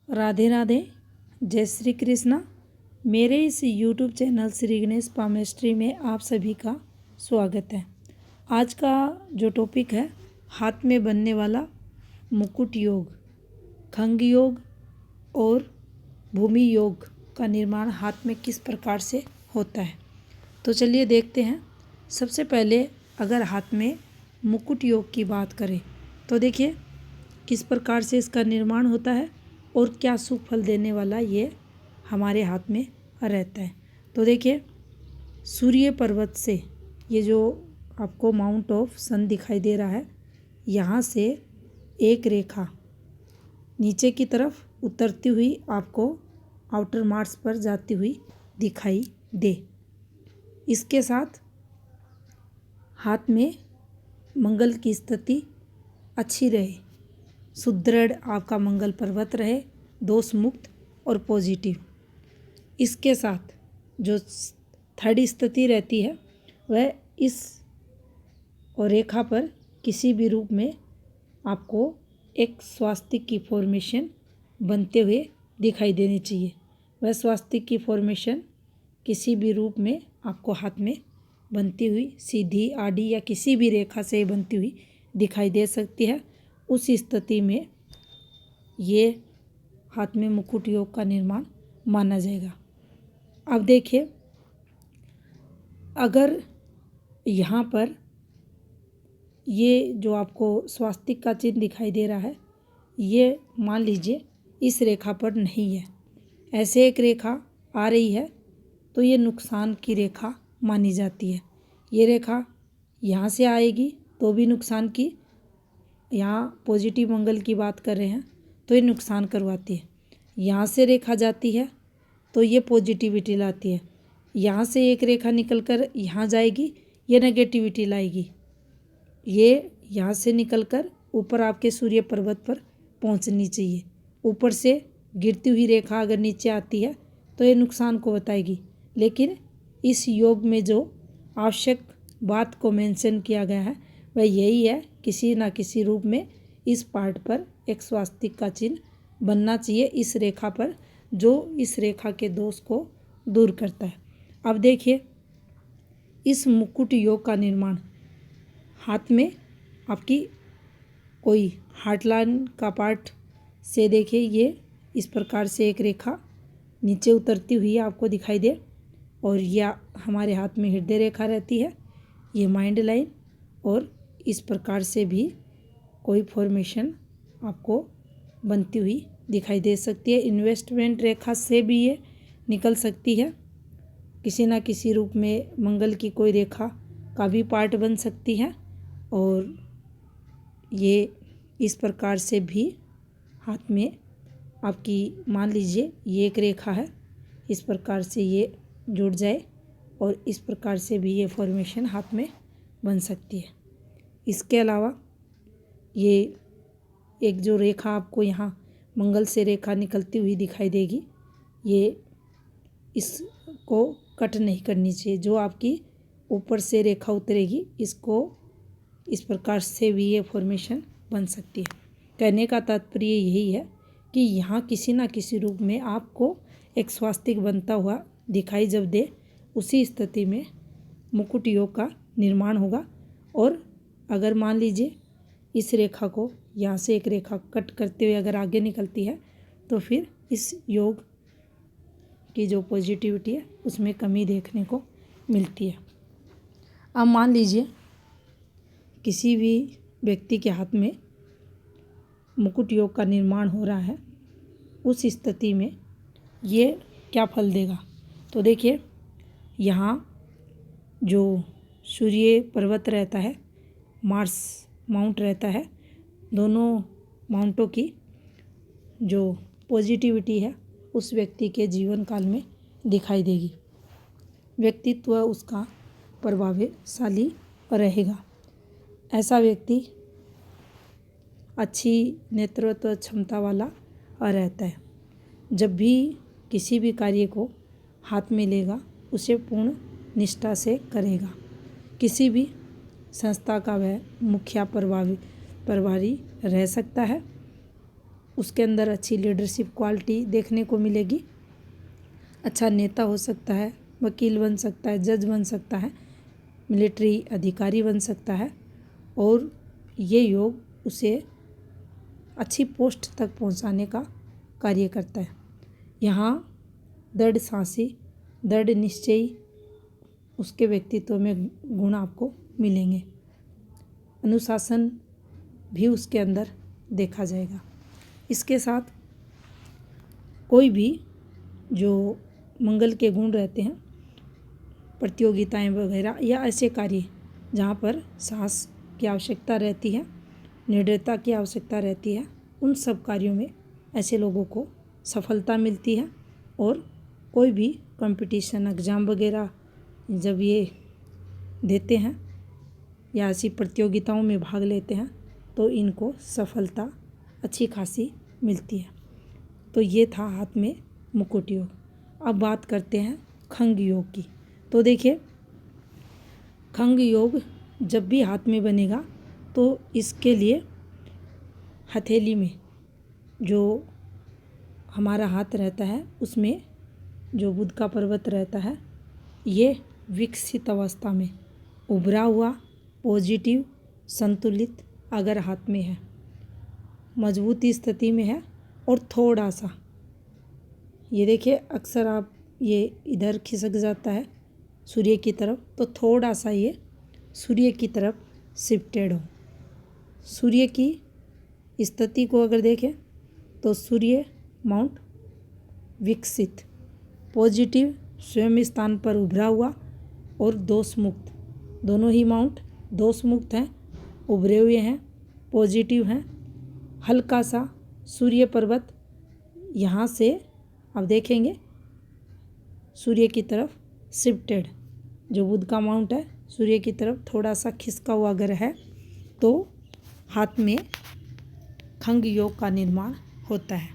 राधे राधे, जय श्री कृष्णा। मेरे इस YouTube channel Shri Ganesh palmistry में आप सभी का स्वागत है। आज का जो टॉपिक है, हाथ में बनने वाला मुकुट योग, खंग योग और भूमि योग का निर्माण हाथ में किस प्रकार से होता है। तो चलिए देखते हैं। सबसे पहले अगर हाथ में मुकुट योग की बात करें तो देखिए किस प्रकार से इसका निर्माण होता है और क्या सुख फल देने वाला ये हमारे हाथ में रहता है। तो देखिए, सूर्य पर्वत से ये जो आपको माउंट ऑफ सन दिखाई दे रहा है, यहाँ से एक रेखा नीचे की तरफ उतरती हुई आपको आउटर मार्स पर जाती हुई दिखाई दे। इसके साथ हाथ में मंगल की स्थिति अच्छी रहे, सुदृढ़ आपका मंगल पर्वत रहे, दोष मुक्त और पॉजिटिव। इसके साथ जो थर्ड स्थिति रहती है वह इस और रेखा पर किसी भी रूप में आपको एक स्वास्तिक की फॉर्मेशन बनते हुए दिखाई देनी चाहिए। वह स्वास्तिक की फॉर्मेशन किसी भी रूप में आपको हाथ में बनती हुई सीधी, आड़ी या किसी भी रेखा से बनती हुई दिखाई दे सकती है। उस स्थिति में ये हाथ में मुकुट योग का निर्माण माना जाएगा। अब देखिए, अगर यहाँ पर ये जो आपको स्वास्तिक का चिन्ह दिखाई दे रहा है, ये मान लीजिए इस रेखा पर नहीं है, ऐसे एक रेखा आ रही है तो ये नुकसान की रेखा मानी जाती है। ये रेखा यहाँ से आएगी तो भी नुकसान की, यहाँ पॉजिटिव मंगल की बात कर रहे हैं तो ये नुकसान करवाती है। यहाँ से रेखा जाती है तो ये पॉजिटिविटी लाती है। यहाँ से एक रेखा निकलकर यहाँ जाएगी, ये नेगेटिविटी लाएगी। ये यहाँ से निकलकर ऊपर आपके सूर्य पर्वत पर पहुँचनी चाहिए। ऊपर से गिरती हुई रेखा अगर नीचे आती है तो ये नुकसान को बताएगी। लेकिन इस योग में जो आवश्यक बात को मेंशन किया गया है वह यही है, किसी ना किसी रूप में इस पार्ट पर एक स्वास्तिक का चिन्ह बनना चाहिए इस रेखा पर, जो इस रेखा के दोष को दूर करता है। अब देखिए, इस मुकुट योग का निर्माण हाथ में आपकी कोई हार्टलाइन का पार्ट से देखिए, ये इस प्रकार से एक रेखा नीचे उतरती हुई आपको दिखाई दे और यह हमारे हाथ में हृदय रेखा रहती है, ये माइंड लाइन, और इस प्रकार से भी कोई फॉर्मेशन आपको बनती हुई दिखाई दे सकती है। इन्वेस्टमेंट रेखा से भी ये निकल सकती है। किसी ना किसी रूप में मंगल की कोई रेखा का भी पार्ट बन सकती है और ये इस प्रकार से भी हाथ में आपकी, मान लीजिए ये एक रेखा है, इस प्रकार से ये जुड़ जाए और इस प्रकार से भी ये फॉर्मेशन हाथ में बन सकती है। इसके अलावा ये एक जो रेखा आपको यहाँ मंगल से रेखा निकलती हुई दिखाई देगी, ये इसको कट नहीं करनी चाहिए। जो आपकी ऊपर से रेखा उतरेगी, इसको इस प्रकार से भी ये फॉर्मेशन बन सकती है। कहने का तात्पर्य यही है कि यहाँ किसी ना किसी रूप में आपको एक स्वास्तिक बनता हुआ दिखाई जब दे, उसी स्थिति में मुकुट योग का निर्माण होगा। और अगर मान लीजिए इस रेखा को यहाँ से एक रेखा कट करते हुए अगर आगे निकलती है तो फिर इस योग की जो पॉजिटिविटी है उसमें कमी देखने को मिलती है। अब मान लीजिए किसी भी व्यक्ति के हाथ में मुकुट योग का निर्माण हो रहा है, उस स्थिति में ये क्या फल देगा। तो देखिए, यहाँ जो सूर्य पर्वत रहता है, मार्स माउंट रहता है, दोनों माउंटों की जो पॉजिटिविटी है उस व्यक्ति के जीवन काल में दिखाई देगी। व्यक्तित्व उसका प्रभावशाली रहेगा। ऐसा व्यक्ति अच्छी नेतृत्व क्षमता वाला रहता है। जब भी किसी भी कार्य को हाथ में लेगा उसे पूर्ण निष्ठा से करेगा। किसी भी संस्था का वह मुखिया प्रभारी रह सकता है। उसके अंदर अच्छी लीडरशिप क्वालिटी देखने को मिलेगी। अच्छा नेता हो सकता है, वकील बन सकता है, जज बन सकता है, मिलिट्री अधिकारी बन सकता है और ये योग उसे अच्छी पोस्ट तक पहुंचाने का कार्य करता है। यहाँ दृढ़ साहसी, दृढ़ निश्चयी उसके व्यक्तित्व में गुण आपको मिलेंगे। अनुशासन भी उसके अंदर देखा जाएगा। इसके साथ कोई भी जो मंगल के गुण रहते हैं, प्रतियोगिताएं वगैरह या ऐसे कार्य जहाँ पर साहस की आवश्यकता रहती है, निडरता की आवश्यकता रहती है, उन सब कार्यों में ऐसे लोगों को सफलता मिलती है। और कोई भी कंपटीशन एग्ज़ाम वगैरह जब ये देते हैं या ऐसी प्रतियोगिताओं में भाग लेते हैं तो इनको सफलता अच्छी खासी मिलती है। तो ये था हाथ में मुकुट योग। अब बात करते हैं खंग योग की। तो देखिए, खंग योग जब भी हाथ में बनेगा तो इसके लिए हथेली में जो हमारा हाथ रहता है उसमें जो बुध का पर्वत रहता है, ये विकसित अवस्था में उभरा हुआ, पॉजिटिव, संतुलित अगर हाथ में है, मजबूती स्थिति में है और थोड़ा सा ये देखिए, अक्सर आप ये इधर खिसक जाता है सूर्य की तरफ, तो थोड़ा सा ये सूर्य की तरफ शिफ्टेड हो। सूर्य की स्थिति को अगर देखें तो सूर्य माउंट विकसित, पॉजिटिव, स्वयं स्थान पर उभरा हुआ और दोष मुक्त, दोनों ही माउंट दोष मुक्त हैं, उभरे हुए हैं, पॉजिटिव हैं। हल्का सा सूर्य पर्वत यहाँ से अब देखेंगे सूर्य की तरफ शिफ्टेड, जो बुध का माउंट है सूर्य की तरफ थोड़ा सा खिसका हुआ अगर है तो हाथ में खंग योग का निर्माण होता है।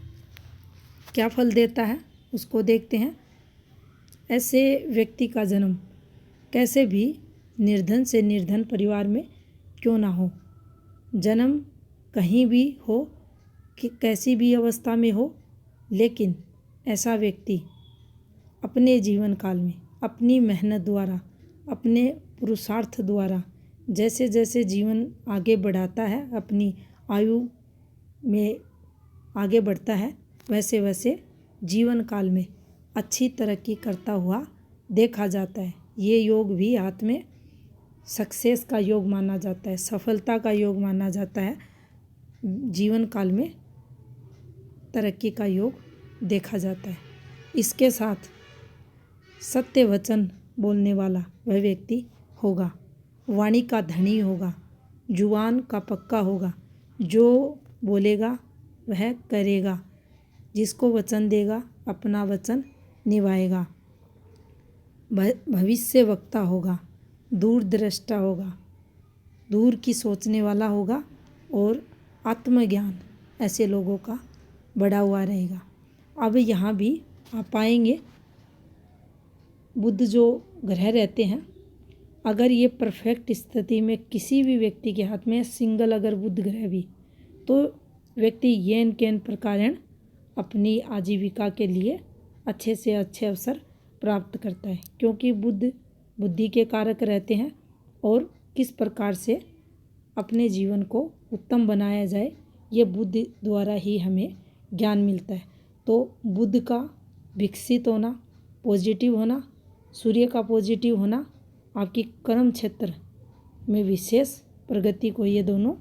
क्या फल देता है उसको देखते हैं। ऐसे व्यक्ति का जन्म कैसे भी निर्धन से निर्धन परिवार में क्यों ना हो, जन्म कहीं भी हो कि कैसी भी अवस्था में हो, लेकिन ऐसा व्यक्ति अपने जीवन काल में अपनी मेहनत द्वारा, अपने पुरुषार्थ द्वारा जैसे जैसे जीवन आगे बढ़ाता है, अपनी आयु में आगे बढ़ता है, वैसे वैसे जीवन काल में अच्छी तरक्की करता हुआ देखा जाता है। ये योग भी हाथ में सक्सेस का योग माना जाता है, सफलता का योग माना जाता है। जीवन काल में तरक्की का योग देखा जाता है। इसके साथ सत्य वचन बोलने वाला वह व्यक्ति होगा, वाणी का धनी होगा, जुबान का पक्का होगा, जो बोलेगा वह करेगा, जिसको वचन देगा अपना वचन निभाएगा, भविष्य वक्ता होगा, दूरदृष्टा होगा, दूर की सोचने वाला होगा और आत्मज्ञान ऐसे लोगों का बढ़ा हुआ रहेगा। अब यहाँ भी आप पाएंगे बुध जो ग्रह रहते हैं, अगर ये परफेक्ट स्थिति में किसी भी व्यक्ति के हाथ में सिंगल अगर बुध ग्रह भी, तो व्यक्ति येन केन प्रकारेण अपनी आजीविका के लिए अच्छे से अच्छे अवसर प्राप्त करता है, क्योंकि बुध बुद्धि के कारक रहते हैं और किस प्रकार से अपने जीवन को उत्तम बनाया जाए ये बुद्धि द्वारा ही हमें ज्ञान मिलता है। तो बुध का विकसित होना, पॉजिटिव होना, सूर्य का पॉजिटिव होना आपकी कर्म क्षेत्र में विशेष प्रगति को ये दोनों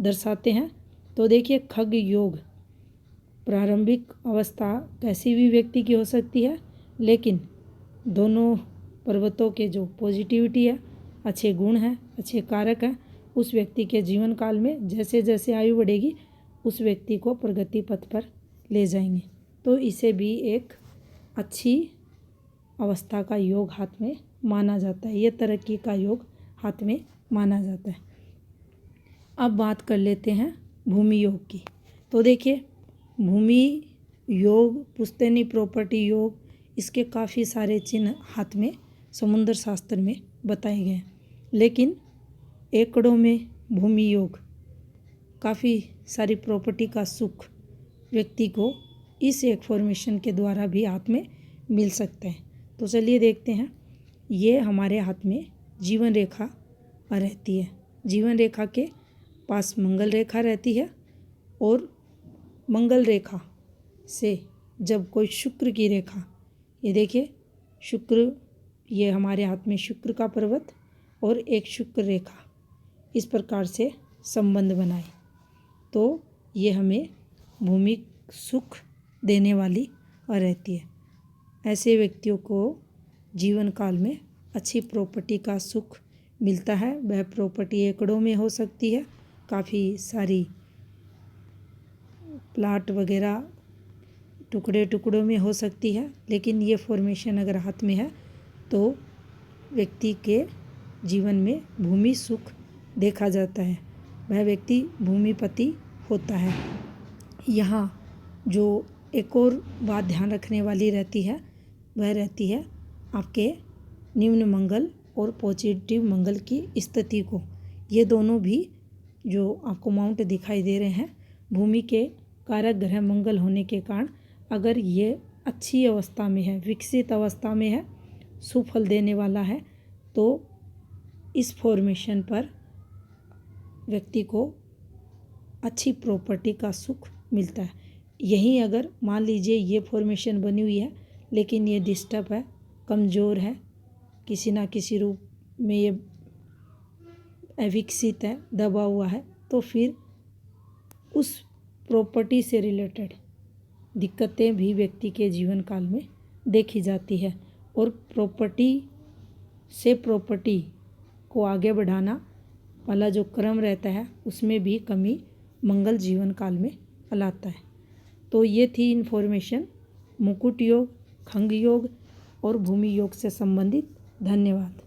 दर्शाते हैं। तो देखिए, खग योग प्रारंभिक अवस्था कैसी भी व्यक्ति की हो सकती है, लेकिन दोनों पर्वतों के जो पॉजिटिविटी है, अच्छे गुण हैं, अच्छे कारक हैं, उस व्यक्ति के जीवन काल में जैसे जैसे आयु बढ़ेगी उस व्यक्ति को प्रगति पथ पर ले जाएंगे। तो इसे भी एक अच्छी अवस्था का योग हाथ में माना जाता है, ये तरक्की का योग हाथ में माना जाता है। अब बात कर लेते हैं भूमि योग की। तो देखिए, भूमि योग, पुश्तैनी प्रॉपर्टी योग, इसके काफ़ी सारे चिन्ह हाथ में समुद्र शास्त्र में बताए गए हैं, लेकिन एकड़ों में भूमि योग काफ़ी सारी प्रॉपर्टी का सुख व्यक्ति को इस एक फॉर्मेशन के द्वारा भी हाथ में मिल सकता है। तो चलिए देखते हैं। ये हमारे हाथ में जीवन रेखा रहती है। जीवन रेखा के पास मंगल रेखा रहती है और मंगल रेखा से जब कोई शुक्र की रेखा, ये देखिए शुक्र, ये हमारे हाथ में शुक्र का पर्वत और एक शुक्र रेखा इस प्रकार से संबंध बनाए तो ये हमें भूमि सुख देने वाली रहती है। ऐसे व्यक्तियों को जीवन काल में अच्छी प्रॉपर्टी का सुख मिलता है। वह प्रॉपर्टी एकड़ों में हो सकती है, काफ़ी सारी प्लाट वगैरह टुकड़े टुकड़ों में हो सकती है। लेकिन ये फॉर्मेशन अगर हाथ में है तो व्यक्ति के जीवन में भूमि सुख देखा जाता है। वह व्यक्ति भूमिपति होता है। यहाँ जो एक और बात ध्यान रखने वाली रहती है वह रहती है आपके निम्न मंगल और पॉजिटिव मंगल की स्थिति को। ये दोनों भी जो आपको माउंट दिखाई दे रहे हैं, भूमि के कारक ग्रह मंगल होने के कारण अगर ये अच्छी अवस्था में है, विकसित अवस्था में है, सुफल देने वाला है, तो इस फॉर्मेशन पर व्यक्ति को अच्छी प्रॉपर्टी का सुख मिलता है। यहीं अगर मान लीजिए ये फॉर्मेशन बनी हुई है लेकिन ये डिस्टर्ब है, कमज़ोर है, किसी ना किसी रूप में ये अविकसित है, दबा हुआ है, तो फिर उस प्रॉपर्टी से रिलेटेड दिक्कतें भी व्यक्ति के जीवन काल में देखी जाती है। और प्रॉपर्टी से प्रॉपर्टी को आगे बढ़ाना वाला जो क्रम रहता है उसमें भी कमी मंगल जीवन काल में लाता है। तो ये थी इन्फॉर्मेशन मुकुट योग, खंग योग और भूमि योग से संबंधित। धन्यवाद।